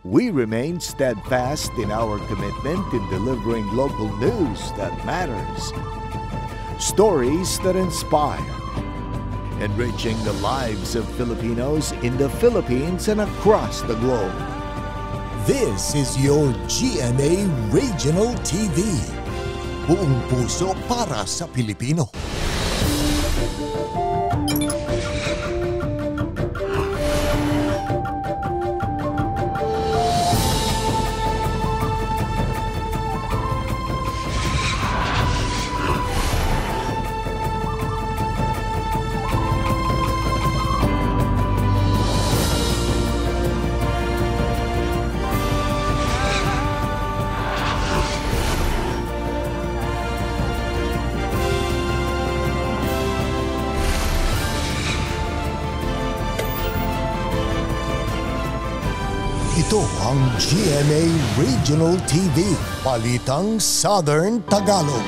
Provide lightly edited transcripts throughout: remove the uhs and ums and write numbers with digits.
We remain steadfast in our commitment in delivering local news that matters. Stories that inspire. Enriching the lives of Filipinos in the Philippines and across the globe. This is your GMA Regional TV. Buong puso para sa Pilipino. Ito ang GMA Regional TV, Balitang Southern Tagalog.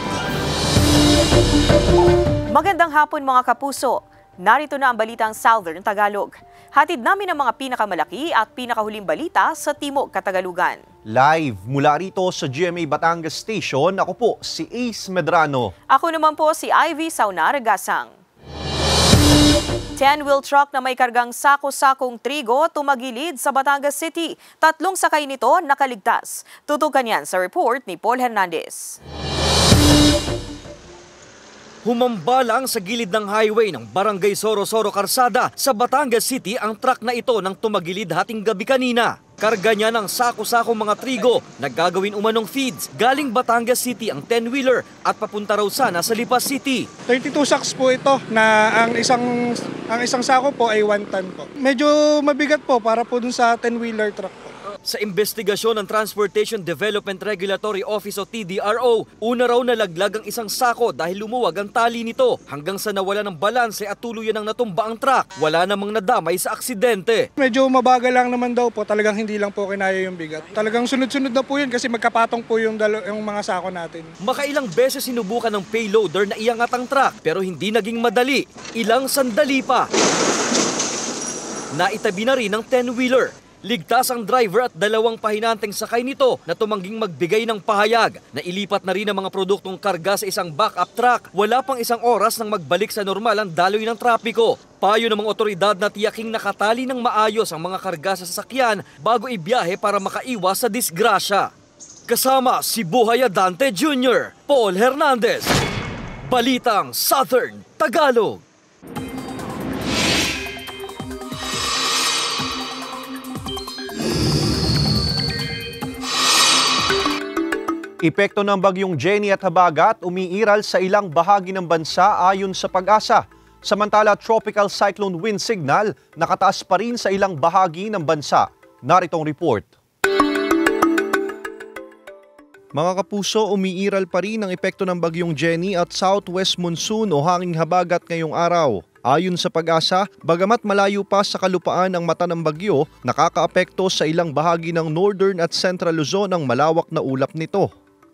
Magandang hapon mga kapuso. Narito na ang Balitang Southern Tagalog. Hatid namin ang mga pinakamalaki at pinakahuling balita sa Timog Katagalugan. Live mula rito sa GMA Batangas Station, ako po si Ace Medrano. Ako naman po si Ivy Saunar Gasang. 10-wheel truck na may kargang sako-sakong trigo tumagilid sa Batangas City. 3 sakay nito nakaligtas. Tutukan yan sa report ni Paul Hernandez. Humambalang sa gilid ng highway ng Barangay Soro-Soro Karsada sa Batangas City ang truck na ito nang tumagilid hating gabi kanina. Karga niya ng sako-sakong mga trigo na gagawin umanong feeds. Galing Batangas City ang 10-wheeler at papunta raw sana sa Lipas City. 32 sacks po ito na ang isang sako po ay 1 ton po. Medyo mabigat po para po dun sa 10-wheeler truck po. Sa investigasyon ng Transportation Development Regulatory Office o TDRO, una raw nalaglag ang isang sako dahil lumuwag ang tali nito hanggang sa nawala ng balanse at tuluyan ng natumba ang truck. Wala namang nadamay sa aksidente. Medyo mabagal lang naman daw po, talagang hindi lang po kinaya yung bigat. Talagang sunod-sunod na po yun kasi magkapatong po yung mga sako natin. Makailang beses sinubukan ng payloader na iangat ang truck pero hindi naging madali. Ilang sandali pa. Naitabi na rin ng 10-wheeler. Ligtas ang driver at 2 pahinanteng sakay nito na tumangging magbigay ng pahayag na ilipat na rin ang mga produktong karga sa isang backup truck. Wala pang 1 oras nang magbalik sa normal ang daloy ng trapiko. Payo ng mga otoridad na tiyaking nakatali ng maayos ang mga karga sa sasakyan bago ibiyahe para makaiwas sa disgrasya. Kasama si Buhay Adante Jr., Paul Hernandez. Balitang Southern Tagalog. Epekto ng bagyong Jenny at Habagat umiiral sa ilang bahagi ng bansa ayon sa Pag-asa. Samantala, tropical cyclone wind signal nakataas pa rin sa ilang bahagi ng bansa. Naritong report. Mga kapuso, umiiral pa rin ang epekto ng bagyong Jenny at southwest monsoon o hanging habagat ngayong araw. Ayon sa Pag-asa, bagamat malayo pa sa kalupaan ang mata ng bagyo, nakakaapekto sa ilang bahagi ng northern at central Luzon ang malawak na ulap nito.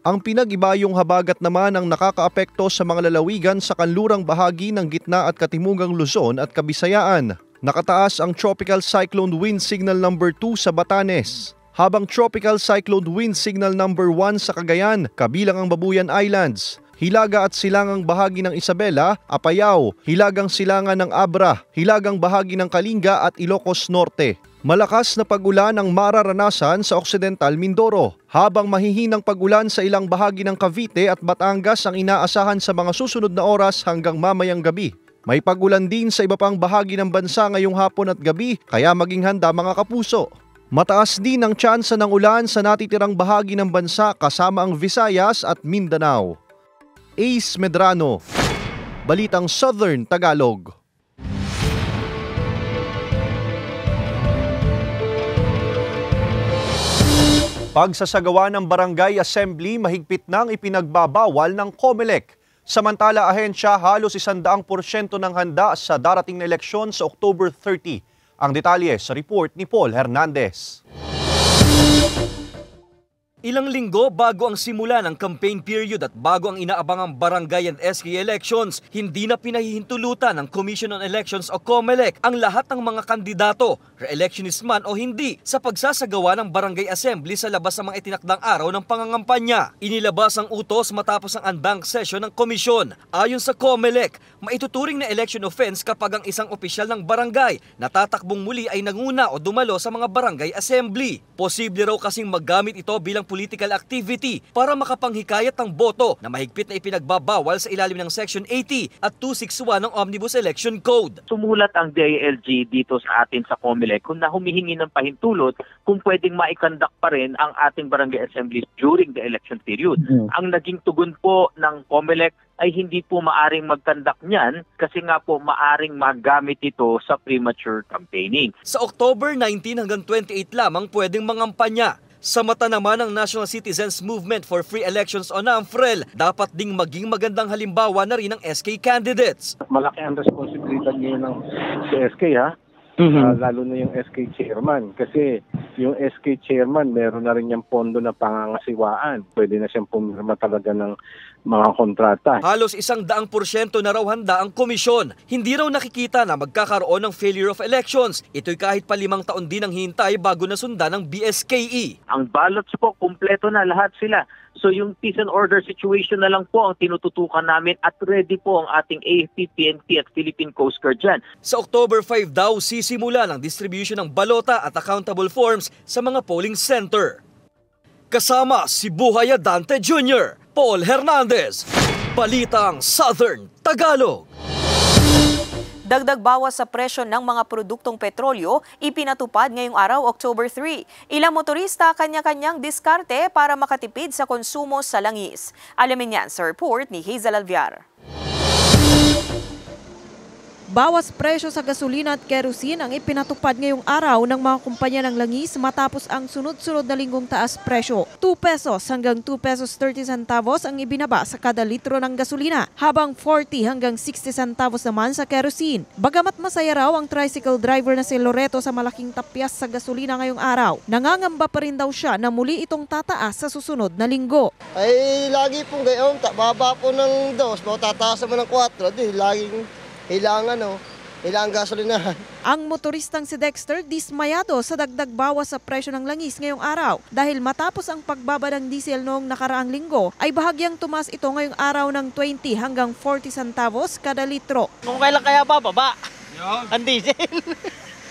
Ang pinag-ibayong habagat naman ang nakakaapekto sa mga lalawigan sa kanlurang bahagi ng gitna at katimugang Luzon at Kabisayaan. Nakataas ang Tropical Cyclone Wind Signal number 2 sa Batanes, habang Tropical Cyclone Wind Signal number 1 sa Cagayan, kabilang ang Babuyan Islands. Hilaga at silangang bahagi ng Isabela, Apayao, hilagang silangan ng Abra, hilagang bahagi ng Kalinga at Ilocos Norte. Malakas na pag-ulan ang mararanasan sa Occidental Mindoro, habang mahihinang pag-ulan sa ilang bahagi ng Cavite at Batangas ang inaasahan sa mga susunod na oras hanggang mamayang gabi. May pag-ulan din sa iba pang bahagi ng bansa ngayong hapon at gabi, kaya maging handa mga kapuso. Mataas din ang tsansa ng ulan sa natitirang bahagi ng bansa kasama ang Visayas at Mindanao. Ace Medrano, Balitang Southern Tagalog. Pagsasagawa ng barangay assembly mahigpit nang ipinagbabawal ng COMELEC. Samantala, ahensya halos 100% ng handa sa darating na eleksyon sa October 30. Ang detalye sa report ni Paul Hernandez. Ilang linggo bago ang simula ng campaign period at bago ang inaabangang barangay and SK elections, hindi na pinahihintulutan ng Commission on Elections o COMELEC ang lahat ng mga kandidato, re-electionist man o hindi, sa pagsasagawa ng barangay assembly sa labas ng mga itinakdang araw ng pangangampanya. Inilabas ang utos matapos ang unbanked session ng komisyon. Ayon sa COMELEC, maituturing na election offense kapag ang isang opisyal ng barangay na tatakbong muli ay nanguna o dumalo sa mga barangay assembly. Posible raw kasing maggamit ito bilang political activity para makapanghikayat ng boto na mahigpit na ipinagbabawal sa ilalim ng Section 80 at 261 ng Omnibus Election Code. Sumulat ang DILG dito sa atin sa COMELEC kung na humihingi ng pahintulot kung pwedeng maikandak pa rin ang ating barangay assemblies during the election period. Ang naging tugon po ng COMELEC ay hindi po maaring magkandak niyan kasi nga po maaring magamit ito sa premature campaigning. Sa October 19 hanggang 28 lamang pwedeng mangampanya. Sa mata naman ng National Citizens Movement for Free Elections o NAMFREL, dapat ding maging magandang halimbawa na rin ng SK candidates. Malaki ang responsibilidad ngayon ng SK lalo na yung SK chairman kasi yung SK chairman meron na rin yung pondo na pangangasiwaan. Pwede na siyang pumirma talaga ng mga kontrata. Halos 100% na raw handa ang komisyon. Hindi raw nakikita na magkakaroon ng failure of elections. Ito'y kahit pa 5 taon din ang hintay bago nasundan ng BSKE. Ang ballots po, kumpleto na lahat sila. So yung peace and order situation na lang po ang tinututukan namin at ready po ang ating AFP, PNP at Philippine Coast Guard dyan. Sa October 5 daw, sisimula ng distribution ng balota at accountable forms sa mga polling center. Kasama si Buhay Dante Jr., Paul Hernandez, Balitang Southern Tagalog. Dagdag bawas sa presyo ng mga produktong petrolyo, ipinatupad ngayong araw, October 3. Ilang motorista kanya-kanyang diskarte para makatipid sa konsumo sa langis. Alamin yan sa report ni Hazel Alviar. Bawas presyo sa gasolina at kerosene ang ipinatupad ngayong araw ng mga kumpanya ng langis matapos ang sunod-sunod na linggong taas presyo. 2 pesos hanggang 2 pesos 30 centavos ang ibinaba sa kada litro ng gasolina, habang 40 hanggang 60 centavos naman sa kerosene. Bagamat masaya raw ang tricycle driver na si Loreto sa malaking tapyas sa gasolina ngayong araw, nangangamba pa rin daw siya na muli itong tataas sa susunod na linggo. Ay lagi pong gayon, baba po ng 2, tataas naman ng 4, di laging Ilang gasolinahan. Ang motoristang si Dexter dismayado sa dagdag bawas sa presyo ng langis ngayong araw dahil matapos ang pagbaba ng diesel noong nakaraang linggo ay bahagyang tumaas ito ngayong araw ng 20 hanggang 40 centavos kada litro. Kung kailan kaya bababa ang diesel?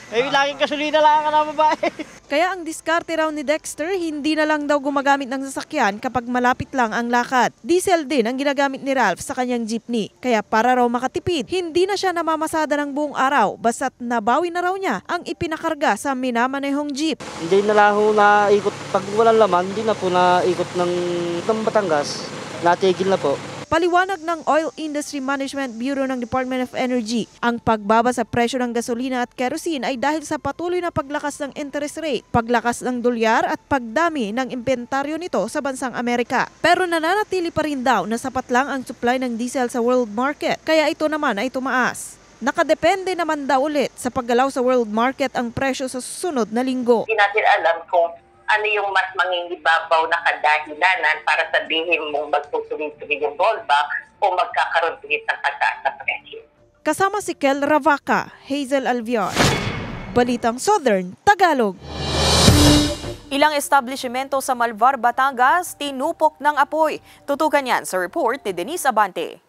Laging gasolina lang ang babae. Kaya ang diskarte raw ni Dexter, hindi na lang daw gumagamit ng sasakyan kapag malapit lang ang lakad. Diesel din ang ginagamit ni Ralph sa kanyang jeepney. Kaya para raw makatipid, hindi na siya namamasada ng buong araw basta't nabawi na raw niya ang ipinakarga sa minamanehong jeep. Hindi na lang ho naikot, pag walang laman, hindi na po naikot ng Batangas. Natigil na po. Paliwanag ng Oil Industry Management Bureau ng Department of Energy, ang pagbaba sa presyo ng gasolina at kerosene ay dahil sa patuloy na paglakas ng interest rate, paglakas ng dolyar at pagdami ng inventaryo nito sa bansang Amerika. Pero nananatili pa rin daw na sapat lang ang supply ng diesel sa world market, kaya ito naman ay tumaas. Nakadepende naman daw ulit sa paggalaw sa world market ang presyo sa susunod na linggo. Hindi natin alam kung ano yung mas mangingibabaw na kadahilanan para sabihin mong magtutuloy-tuloy yung rollback o magkakaroon ulit ng pagtaas na presyo. Kasama si Kel Ravaca, Hazel Alviar, Balitang Southern Tagalog. Ilang establishmento sa Malvar, Batangas, tinupok ng apoy. Tutukan yan sa report ni Denise Abante.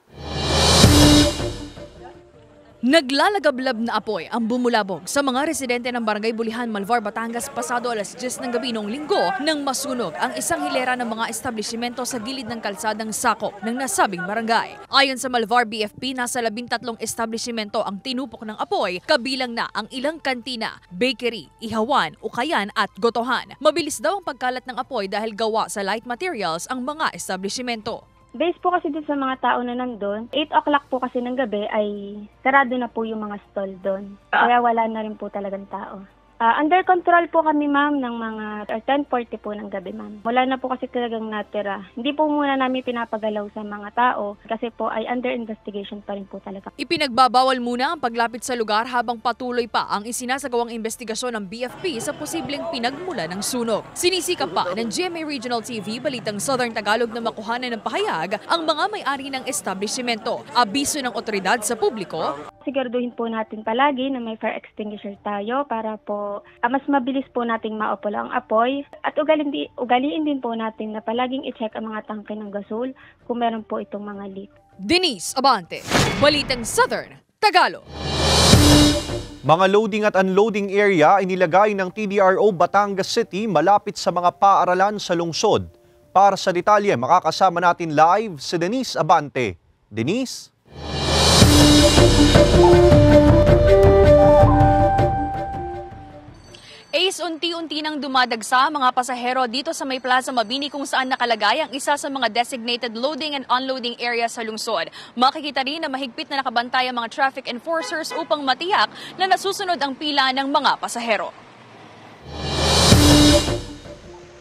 Naglalagablab na apoy ang bumulabog sa mga residente ng Barangay Bulihan, Malvar, Batangas pasado alas 10 ng gabi noong linggo nang masunog ang isang hilera ng mga establishmento sa gilid ng kalsadang sakop ng nasabing barangay. Ayon sa Malvar BFP, nasa 13 establishmento ang tinupok ng apoy, kabilang na ang ilang kantina, bakery, ihawan, ukayan at gotohan. Mabilis daw ang pagkalat ng apoy dahil gawa sa light materials ang mga establishmento. Based po kasi dun sa mga tao na nandun, 8 o'clock po kasi ng gabi ay sarado na po yung mga stall doon. Kaya wala na rin po talagang tao. Under control po kami, ma'am, ng mga 10:40 po ng gabi, ma'am. Wala na po kasi talagang natira. Hindi po muna namin pinapagalaw sa mga tao kasi po ay under investigation pa rin po talaga. Ipinagbabawal muna ang paglapit sa lugar habang patuloy pa ang isinasagawang investigasyon ng BFP sa posibleng pinagmula ng sunog. Sinisikap pa ng GMA Regional TV, Balitang Southern Tagalog na makuhanan ng pahayag ang mga may-ari ng establishmento. Abiso ng otoridad sa publiko. Siguraduhin po natin palagi na may fire extinguisher tayo para po mas mabilis po nating maupula ang apoy at ugaliin din po natin na palaging i-check ang mga tangke ng gasol kung meron po itong mga leak. Denise Abante, Balitang Southern Tagalog. Mga loading at unloading area inilagay ng TDRO Batangas City malapit sa mga paaralan sa lungsod. Para sa detalye, makakasama natin live si Denise Abante. Denise? Ace, unti-unti nang dumadagsa mga pasahero dito sa May Plaza Mabini kung saan nakalagay ang isa sa mga designated loading and unloading area sa lungsod. Makikita rin na mahigpit na nakabantay ang mga traffic enforcers upang matiyak na nasusunod ang pila ng mga pasahero.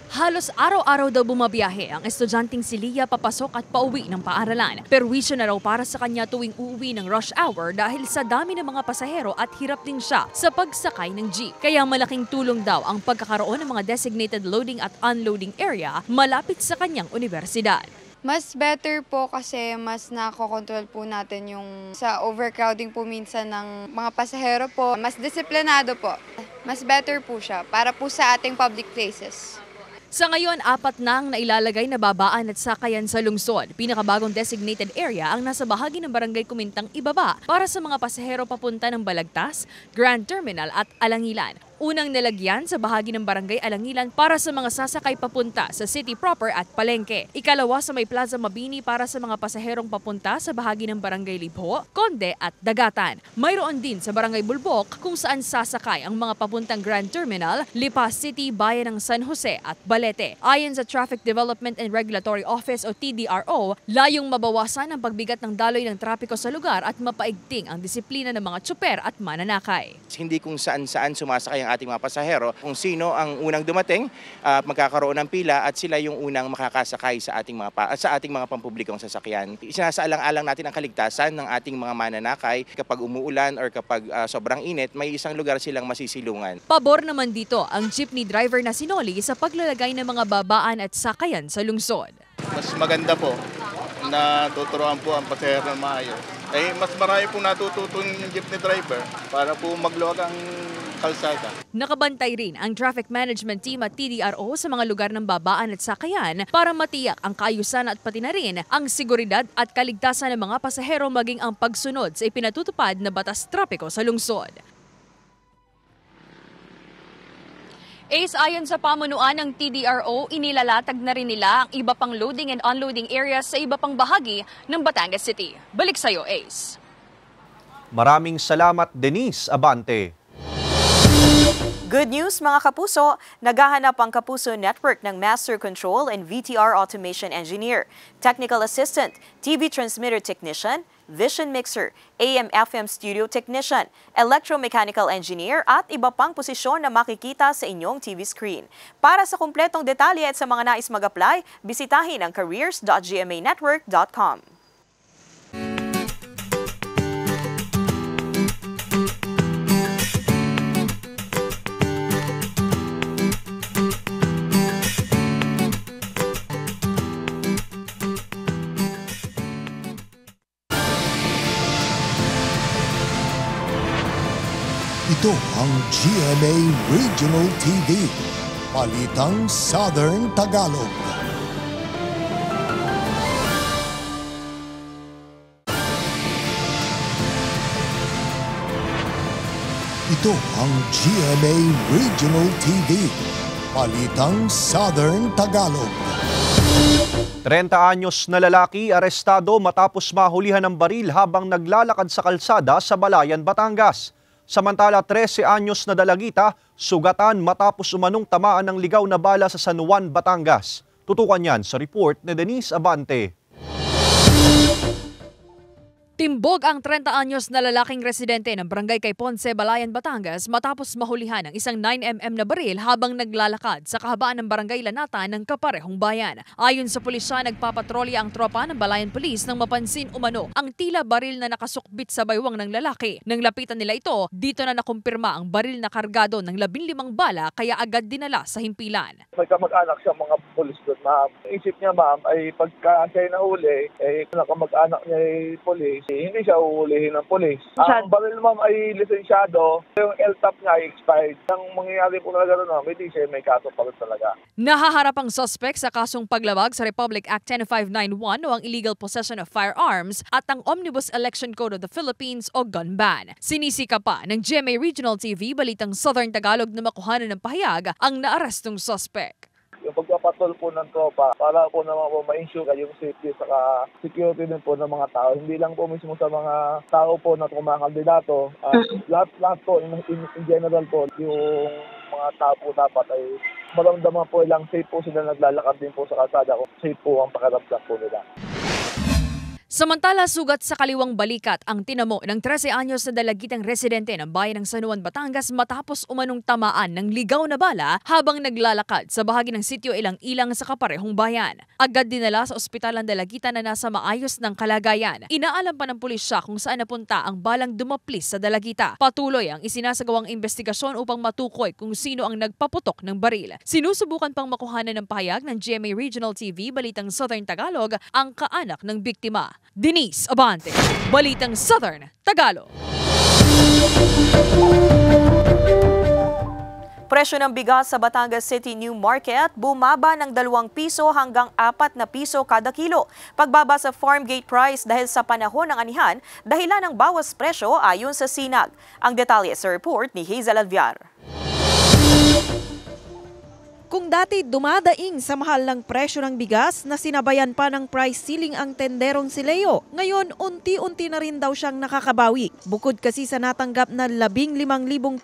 Halos araw-araw daw bumabiyahe ang estudyanteng si Lia papasok at pauwi ng paaralan. Perwisyo na raw para sa kanya tuwing uuwi ng rush hour dahil sa dami ng mga pasahero at hirap din siya sa pagsakay ng jeep. Kaya malaking tulong daw ang pagkakaroon ng mga designated loading at unloading area malapit sa kanyang universidad. Mas better po kasi mas nakokontrol po natin yung sa overcrowding po minsan ng mga pasahero po. Mas disiplinado po. Mas better po siya para po sa ating public places. Sa ngayon, 4 na ang nailalagay na babaan at sakayan sa lungsod. Pinakabagong designated area ang nasa bahagi ng Barangay Kumintang Ibaba para sa mga pasahero papunta ng Balagtas, Grand Terminal at Alangilan. Unang nilagyan sa bahagi ng Barangay Alangilan para sa mga sasakay papunta sa city proper at Palengke. Ikalawa sa May Plaza Mabini para sa mga pasaherong papunta sa bahagi ng Barangay Libho, Conde at Dagatan. Mayroon din sa Barangay Bulbok kung saan sasakay ang mga papuntang Grand Terminal, Lipa City, Bayan ng San Jose at Balete. Ayon sa Traffic Development and Regulatory Office o TDRO, layong mabawasan ang pagbigat ng daloy ng trapiko sa lugar at mapaigting ang disiplina ng mga tsuper at mananakay. Hindi kung saan-saan sumasakay ang ating mga pasahero, kung sino ang unang dumating, magkakaroon ng pila at sila yung unang makakasakay sa ating mga pampublikong sasakyan. Isinasaalang-alang natin ang kaligtasan ng ating mga mananakay. Kapag umuulan or kapag sobrang init, may isang lugar silang masisilungan. Pabor naman dito ang jeepney driver na si Noli sa paglalagay ng mga babaan at sakayan sa lungsod. Mas maganda po na tuturuan po ang pasahero ng maayos. Mas marami po natututunan yung jeepney driver para po magluwag ang kalsada. Nakabantay rin ang traffic management team at TDRO sa mga lugar ng babaan at sakayan para matiyak ang kaayusan at pati na rin ang seguridad at kaligtasan ng mga pasahero maging ang pagsunod sa ipinatutupad na batas trapiko sa lungsod. Ace, ayon sa pamunuan ng TDRO, inilalatag na rin nila ang iba pang loading and unloading areas sa iba pang bahagi ng Batangas City. Balik sa'yo, Ace. Maraming salamat, Denise Abante. Good news mga kapuso, naghahanap ang Kapuso Network ng Master Control and VTR Automation Engineer, Technical Assistant, TV Transmitter Technician, Vision Mixer, AM/FM Studio Technician, Electromechanical Engineer at iba pang posisyon na makikita sa inyong TV screen. Para sa kumpletong detalye at sa mga nais mag-apply, bisitahin ang careers.gmanetwork.com. Ito ang GMA Regional TV, Balitang Southern Tagalog. Ito ang GMA Regional TV, Balitang Southern Tagalog. 30 anyos na lalaki arestado matapos mahulihan ng baril habang naglalakad sa kalsada sa Balayan, Batangas. Samantala, 13 anyos na dalagita, sugatan matapos umanong tamaan ng ligaw na bala sa San Juan, Batangas. Tutukan yan sa report ni Denise Abante. Timbog ang 30 anyos na lalaking residente ng barangay kay Ponce, Balayan, Batangas matapos mahulihan ng isang 9mm na baril habang naglalakad sa kahabaan ng barangay Lanata ng kaparehong bayan. Ayon sa pulisya, nagpapatrolya ang tropa ng Balayan Police nang mapansin umano ang tila baril na nakasukbit sa baywang ng lalaki. Nang lapitan nila ito, dito na nakumpirma ang baril na kargado ng 15 bala kaya agad dinala sa himpilan. May kamag-anak siya mga pulis doon, ma'am. Isip niya, ma'am, ay pagka siya nahuli, nakamag-anak niya ay pulis. Hindi siya uhulihin ng polis. Ang baril, ma'am, ay lisensyado. Yung LTAP niya ay expired. Ang mangyayari po talaga doon, ma'am, hindi siya may kaso pa rin talaga. Nahaharap ang suspect sa kasong paglabag sa Republic Act 10591 o ang illegal possession of firearms at ang Omnibus Election Code of the Philippines o gun ban. Sinisika pa ng GMA Regional TV, Balitang Southern Tagalog na makuhanan ng pahayag ang naarestong suspect. Yung pagpapatol po ng tropa para po naman po ma-ensure yung safety saka security din po ng mga tao. Hindi lang po mismo sa mga tao po na kumakandidato. Lahat po, in general po, yung mga tao po dapat ay maramdaman po ilang safe po sila naglalakad din po sa kalsada kung safe po ang pakiramdam po nila. Samantala, sugat sa kaliwang balikat ang tinamo ng 13 anyos na dalagitang residente ng bayan ng San Juan, Batangas matapos umanong tamaan ng ligaw na bala habang naglalakad sa bahagi ng sitio Ilang-Ilang sa kaparehong bayan. Agad dinala sa ospital ang dalagitan na nasa maayos ng kalagayan. Inaalam pa ng pulisya kung saan napunta ang balang dumaplis sa dalagita. Patuloy ang isinasagawang investigasyon upang matukoy kung sino ang nagpaputok ng baril. Sinusubukan pang makuhanan ng pahayag ng GMA Regional TV, Balitang Southern Tagalog, ang kaanak ng biktima. Denise Abante, Balitang Southern Tagalog. Presyo ng bigas sa Batangas City New Market bumaba ng 2 piso hanggang 4 na piso kada kilo. Pagbaba sa farm gate price dahil sa panahon ng anihan, dahilan ng bawas presyo ayon sa Sinag. Ang detalye sa report ni Hazel Alviar. Kung dati dumadaing sa mahal ng presyo ng bigas na sinabayan pa ng price ceiling ang tenderong si Leo, ngayon unti-unti na rin daw siyang nakakabawi. Bukod kasi sa natanggap na 15,000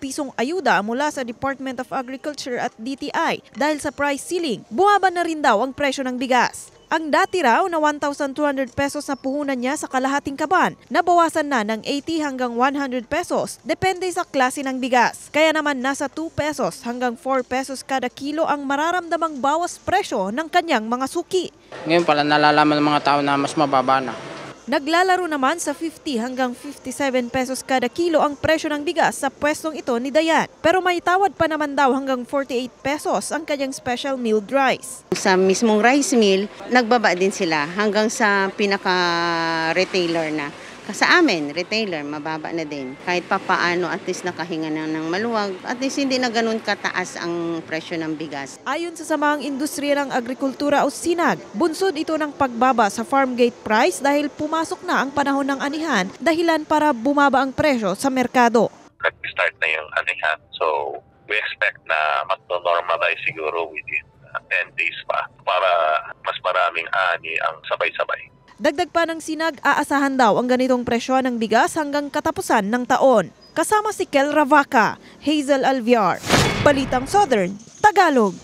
pisong ayuda mula sa Department of Agriculture at DTI dahil sa price ceiling, bumaba na rin daw ang presyo ng bigas. Ang dati raw na 1,200 pesos na puhunan niya sa kalahating kaban, nabawasan na ng 80 hanggang 100 pesos, depende sa klase ng bigas. Kaya naman nasa 2 pesos hanggang 4 pesos kada kilo ang mararamdamang bawas presyo ng kanyang mga suki. Ngayon pala nalalaman ng mga tao na mas mababa na. Naglalaro naman sa 50 hanggang 57 pesos kada kilo ang presyo ng bigas sa pwestong ito ni Dayan. Pero may tawad pa naman daw hanggang 48 pesos ang kanyang special milled rice. Sa mismong rice mill, nagbaba din sila hanggang sa pinaka-retailer na. Sa amin, retailer, mababa na din. Kahit pa paano, at least nakahinga na ng maluwag, at least hindi na ganun kataas ang presyo ng bigas. Ayon sa Samahang Industriya ng Agrikultura o Sinag, bunsod ito ng pagbaba sa farm gate price dahil pumasok na ang panahon ng anihan, dahilan para bumaba ang presyo sa merkado. Nag-start na yung anihan, so we expect na mag-normalize siguro within 10 days pa para mas maraming ani ang sabay-sabay. Dagdag pa ng Sinag, aasahan daw ang ganitong presyo ng bigas hanggang katapusan ng taon. Kasama si Kel Ravaca, Hazel Alviar, Balitang Southern Tagalog.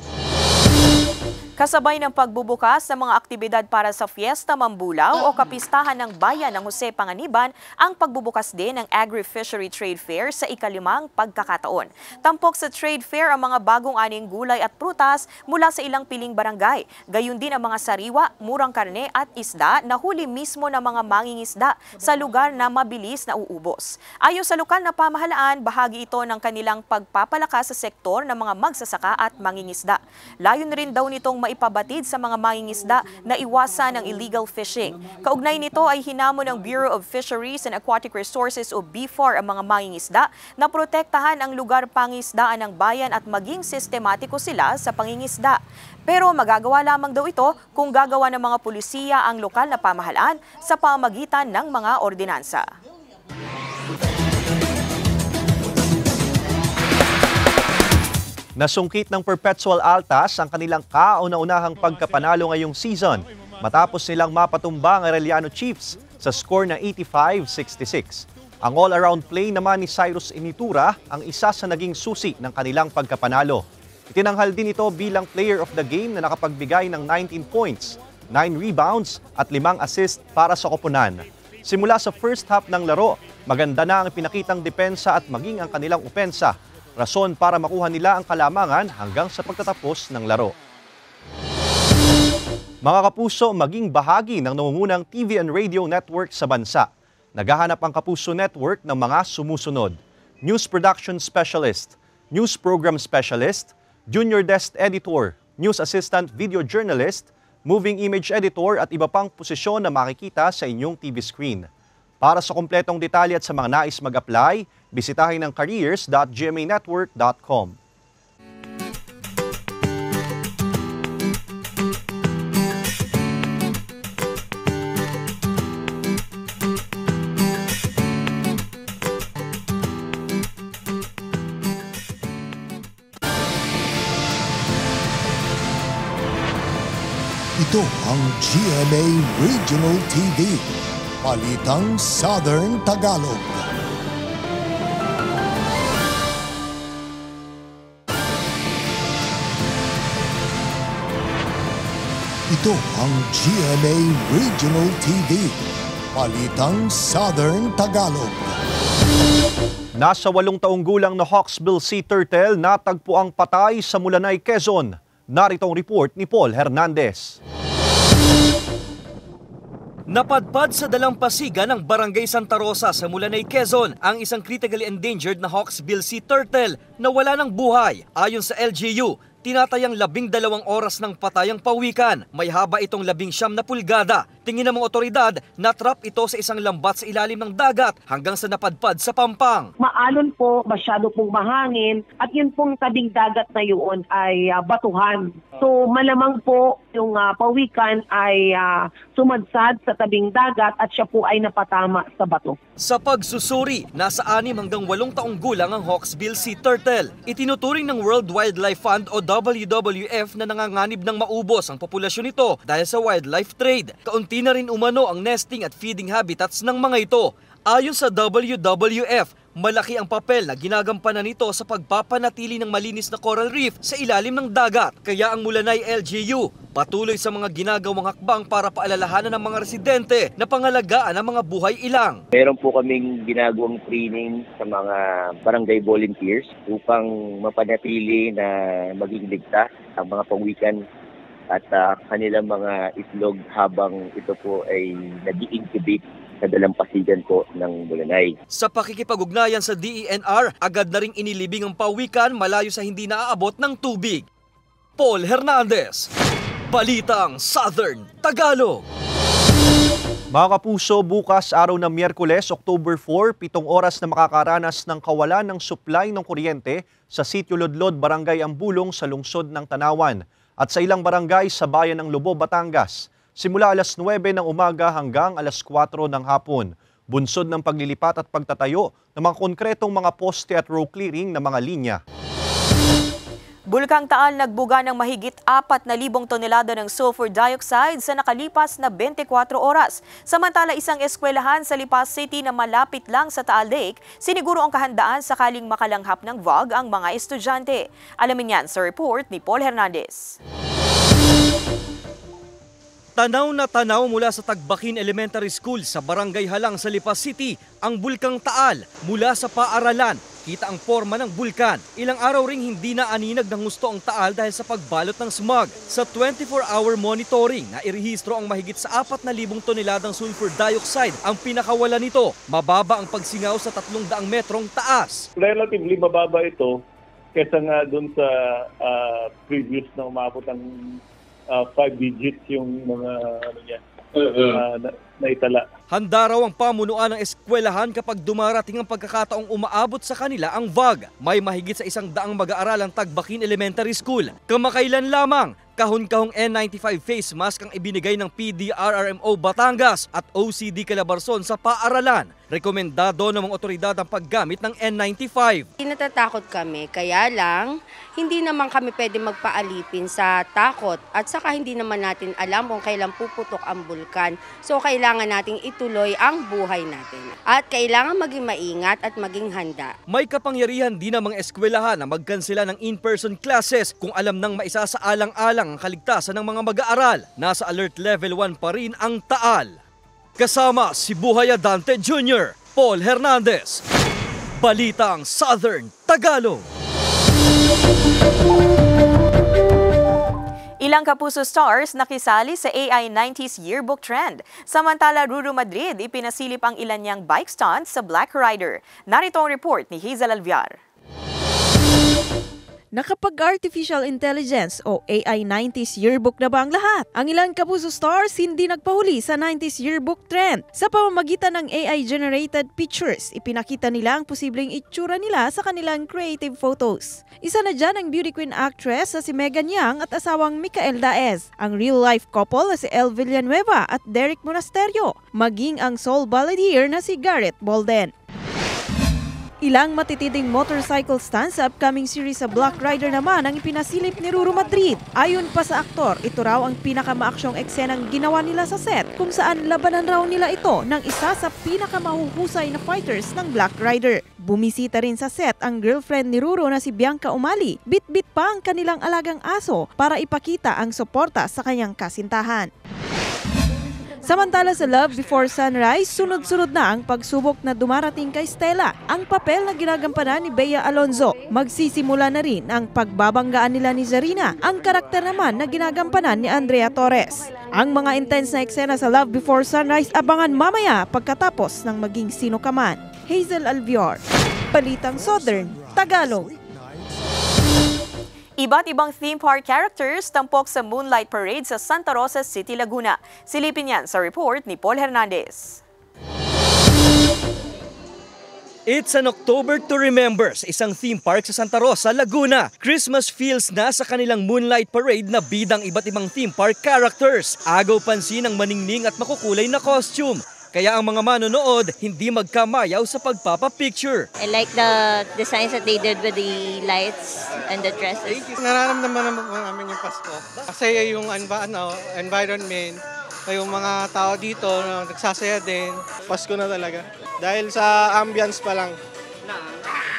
Kasabay ng pagbubukas ng mga aktibidad para sa Fiesta Mambulaw o Kapistahan ng Bayan ng Jose Panganiban, ang pagbubukas din ng Agri-Fishery Trade Fair sa ika-5 pagkakataon. Tampok sa trade fair ang mga bagong aning gulay at prutas mula sa ilang piling barangay. Gayun din ang mga sariwa, murang karne at isda na huli mismo ng mga mangingisda sa lugar na mabilis na uubos. Ayon sa lokal na pamahalaan, bahagi ito ng kanilang pagpapalakas sa sektor ng mga magsasaka at mangingisda. Layon rin daw nitong ipabatid sa mga mangingisda na iwasan ang illegal fishing. Kaugnay nito ay hinamon ng Bureau of Fisheries and Aquatic Resources o BFAR ang mga mangingisda na protektahan ang lugar pangisdaan ng bayan at maging sistematiko sila sa pangingisda. Pero magagawa lamang daw ito kung gagawa ng mga pulisiya ang lokal na pamahalaan sa pamamagitan ng mga ordinansa. Nasungkit ng Perpetual Altas ang kanilang kauna-unahang pagkapanalo ngayong season matapos nilang mapatumba ang Arellano Chiefs sa score na 85-66. Ang all-around play naman ni Cyrus Initura ang isa sa naging susi ng kanilang pagkapanalo. Itinanghal din ito bilang player of the game na nakapagbigay ng 19 points, 9 rebounds at 5 assists para sa koponan. Simula sa first half ng laro, maganda na ang pinakitang depensa at maging ang kanilang opensa. Rason para makuha nila ang kalamangan hanggang sa pagtatapos ng laro. Mga kapuso, maging bahagi ng nangungunang TV and radio network sa bansa. Naghahanap ang Kapuso Network ng mga sumusunod: News Production Specialist, News Program Specialist, Junior Desk Editor, News Assistant Video Journalist, Moving Image Editor at iba pang posisyon na makikita sa inyong TV screen. Para sa kumpletong detalye at sa mga nais mag-apply, bisitahin ang careers.gmanetwork.com. Ito ang GMA Regional TV, Balitang Southern Tagalog. Ito ang GMA Regional TV, Balitang Southern Tagalog. Nasa 8 taong gulang na Hawksbill Sea Turtle natagpo ang patay sa Mulanay, Quezon. Narito ang report ni Paul Hernandez. Napadpad sa dalampasigan ng Barangay Santa Rosa sa Mulanay, Quezon ang isang critically endangered na Hawksbill Sea Turtle na wala ng buhay. Ayon sa LGU, tinatayang 12 oras ng patayang pawikan. May haba itong 19 na pulgada. Tingin ng mga otoridad, natrap ito sa isang lambat sa ilalim ng dagat hanggang sa napadpad sa Pampang. Maalon po, masyado pong mahangin at yun pong tabing dagat na yun ay batuhan. So malamang po yung pawikan ay sumadsad sa tabing dagat at siya po ay napatama sa bato. Sa pagsusuri, nasa 6 hanggang 8 taong gulang ang Hawksbill Sea Turtle. Itinuturing ng World Wildlife Fund o WWF na nanganganib ng maubos ang populasyon nito dahil sa wildlife trade. Kaunti na rin umano ang nesting at feeding habitats ng mga ito. Ayon sa WWF, malaki ang papel na ginagampanan nito sa pagpapanatili ng malinis na coral reef sa ilalim ng dagat. Kaya ang Mulanay LGU patuloy sa mga ginagawang hakbang para paalalahanan ng mga residente na pangalagaan ang mga buhay ilang. Meron po kaming ginagawang training sa mga barangay volunteers upang mapanatili na maging ligtas ang mga pawikan at kanilang mga itlog habang ito po ay nag-i-incubate sa dalampasigan po ng Mulanay. Sa pakikipag-ugnayan sa DENR, agad na ring inilibing ang pawikan malayo sa hindi naaabot ng tubig. Paul Hernandez, Balitang Southern Tagalog. Mga kapuso, bukas araw ng Miyerkules, October 4, 7 oras na makakaranas ng kawalan ng supply ng kuryente sa Sitio Lodlod, Barangay Ambulong sa lungsod ng Tanawan at sa ilang barangay sa bayan ng Lobo, Batangas. Simula alas 9 ng umaga hanggang alas 4 ng hapon. Bunsod ng paglilipat at pagtatayo ng mga konkretong mga poste at row clearing ng mga linya. Bulkang Taal nagbuga ng mahigit 4,000 tonelada ng sulfur dioxide sa nakalipas na 24 oras. Samantala, isang eskwelahan sa Lipas City na malapit lang sa Taal Lake, siniguro ang kahandaan sakaling makalanghap ng VOG ang mga estudyante. Alamin yan sa report ni Paul Hernandez. Tanaw na tanaw mula sa Tagbakin Elementary School sa Barangay Halang sa Lipas City ang Bulkang Taal mula sa paaralan. Kita ang forma ng bulkan. Ilang araw ring hindi na aninag ng husto ang Taal dahil sa pagbalot ng smog. Sa 24-hour monitoring, nairehistro ang mahigit sa 4,000 toneladang sulfur dioxide. Ang pinakawala nito, mababa ang pagsingaw sa 300 metrong taas. Relatively mababa ito kesa nga doon sa previous na umabot ang 5 digits yung mga naitala. Handa raw ang pamunuan ng eskwelahan kapag dumarating ang pagkakataong umaabot sa kanila ang VOG. May mahigit sa 100 mag-aaral ang Tagbakin Elementary School. Kamakailan lamang, kahon-kahong N95 face mask ang ibinigay ng PDRRMO Batangas at OCD Calabarzon sa paaralan. Rekomendado ng mga otoridad ang paggamit ng N95. Natatakot kami, kaya lang hindi naman kami pwede magpaalipin sa takot at saka hindi naman natin alam kung kailan puputok ang bulkan. So kailangan nating ituloy ang buhay natin at kailangan maging maingat at maging handa. May kapangyarihan din ng mga eskwelahan na magkansela ng in-person classes kung alam nang maisasaalang-alang ang kaligtasan ng mga mag-aaral. Nasa alert level 1 pa rin ang Taal. Kasama si Buhay Adante Jr., Paul Hernandez. Balitang Southern Tagalog. Ilang Kapuso stars nakisali sa AI 90s yearbook trend. Samantala, Ruru Madrid ipinasilip ang ilan niyang bike stunts sa Black Rider. Narito ang report ni Hazel Alviar. Nakapag-artificial intelligence o AI 90s yearbook na ba ang lahat? Ang ilang Kapuso stars hindi nagpahuli sa 90s yearbook trend. Sa pamamagitan ng AI-generated pictures, ipinakita nila ang posibleng itsura nila sa kanilang creative photos. Isa na dyan ang beauty queen actress na si Megan Yang at asawang Micael Daez, ang real-life couple na si Elle Villanueva at Derek Monasterio, maging ang soul balladeer na si Gareth Bolden. Ilang matitinding motorcycle stunts sa upcoming series sa Black Rider naman ang ipinasilip ni Ruru Madrid. Ayon pa sa aktor, ito raw ang pinakamaaksyong eksenang ginawa nila sa set kung saan labanan raw nila ito ng isa sa pinakamahuhusay na fighters ng Black Rider. Bumisita rin sa set ang girlfriend ni Ruru na si Bianca Umali. Bit-bit pa ang kanilang alagang aso para ipakita ang suporta sa kanyang kasintahan. Samantala sa Love Before Sunrise, sunod-sunod na ang pagsubok na dumarating kay Stella. Ang papel na ginagampanan ni Bea Alonzo. Magsisimula na rin ang pagbabanggaan nila ni Zarina, ang karakter naman na ginagampanan ni Andrea Torres. Ang mga intense na eksena sa Love Before Sunrise abangan mamaya pagkatapos ng maging sino ka man. Hazel Alviar, Balitang Southern Tagalog. Iba't ibang theme park characters tampok sa Moonlight Parade sa Santa Rosa City, Laguna. Silipin yan sa report ni Paul Hernandez. It's an October to remember sa isang theme park sa Santa Rosa, Laguna. Christmas feels na sa kanilang Moonlight Parade na bidang iba't ibang theme park characters. Agaw pansin ang maningning at makukulay na costume. Kaya ang mga manonood hindi magkamayaw sa pagpapapicture. I like the designs that they did with the lights and the dresses. Nararamdaman naman namin yung Pasko. Kasi yung environment, yung mga tao dito nagsasaya din. Pasko na talaga. Dahil sa ambience pa lang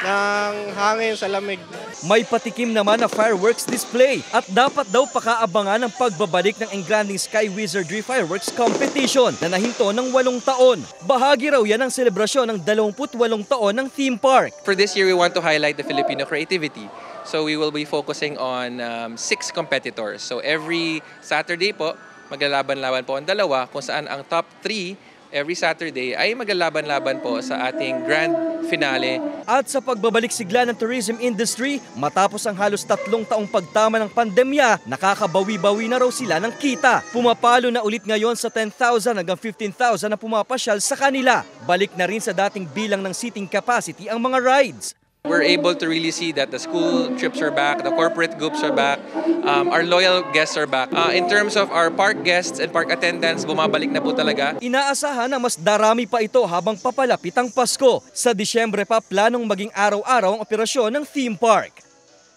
ng hangin sa lamig. May patikim naman na fireworks display at dapat daw pakaabangan ang pagbabalik ng Engranding Sky Wizardry Fireworks Competition na nahinto ng 8 taon. Bahagi raw yan ng selebrasyon ng 28 taon ng theme park. For this year, we want to highlight the Filipino creativity. So we will be focusing on 6 competitors. So every Saturday po, maglalaban-laban po ang dalawa kung saan ang top 3 every Saturday ay maglalaban-laban po sa ating grand finale. At sa pagbabalik sigla ng tourism industry, matapos ang halos 3 taong pagtama ng pandemya, nakakabawi-bawi na raw sila ng kita. Pumapalo na ulit ngayon sa 10,000 hanggang 15,000 na pumapasyal sa kanila. Balik na rin sa dating bilang ng seating capacity ang mga rides. We're able to really see that the school trips are back, the corporate groups are back, our loyal guests are back. In terms of our park guests and park attendants, bumabalik na po talaga. Inaasahan na mas darami pa ito habang papalapit ang Pasko. Sa Disyembre pa planong maging araw-araw ang operasyon ng theme park.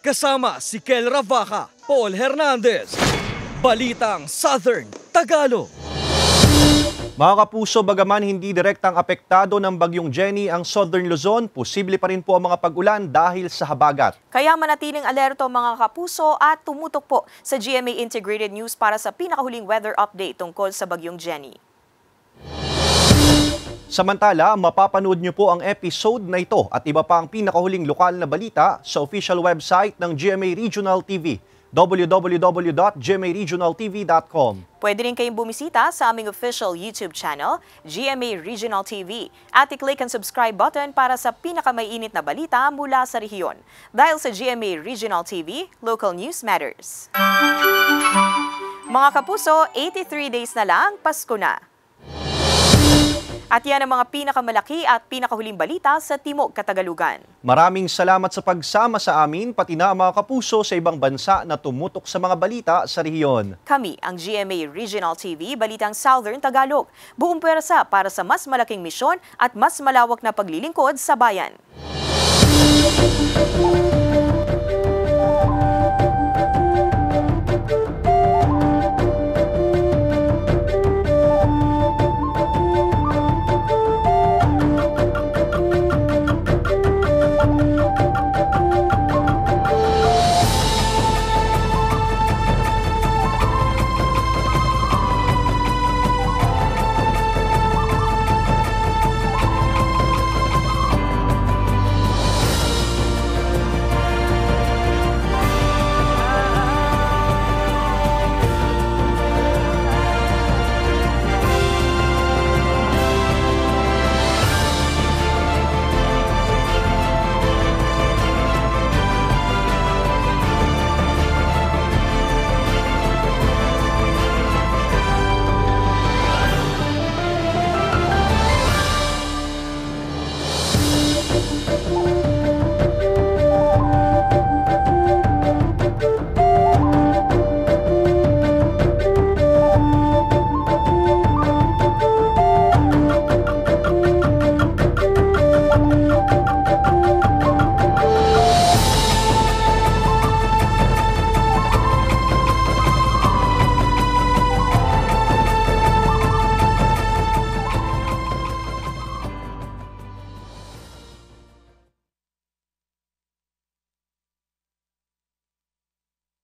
Kasama si Kel Ravaca, Paul Hernandez, Balitang Southern Tagalog. Mga kapuso, bagaman hindi direktang apektado ng bagyong Jenny ang Southern Luzon, posible pa rin po ang mga pag-ulan dahil sa habagat. Kaya manatiling alerto mga kapuso at tumutok po sa GMA Integrated News para sa pinakahuling weather update tungkol sa bagyong Jenny. Samantala, mapapanood niyo po ang episode na ito at iba pa ang pinakahuling lokal na balita sa official website ng GMA Regional TV, www.gmaregionaltv.com. Pwede rin kayong bumisita sa aming official YouTube channel, GMA Regional TV, at i-click ang subscribe button para sa pinakamainit na balita mula sa rehiyon. Dahil sa GMA Regional TV, local news matters. Mga kapuso, 83 days na lang, Pasko na. At yan ang mga pinakamalaki at pinakahuling balita sa Timog Katagalugan. Maraming salamat sa pagsama sa amin, pati na mga kapuso sa ibang bansa na tumutok sa mga balita sa rehiyon. Kami ang GMA Regional TV, Balitang Southern Tagalog. Buong pwersa para sa mas malaking misyon at mas malawak na paglilingkod sa bayan.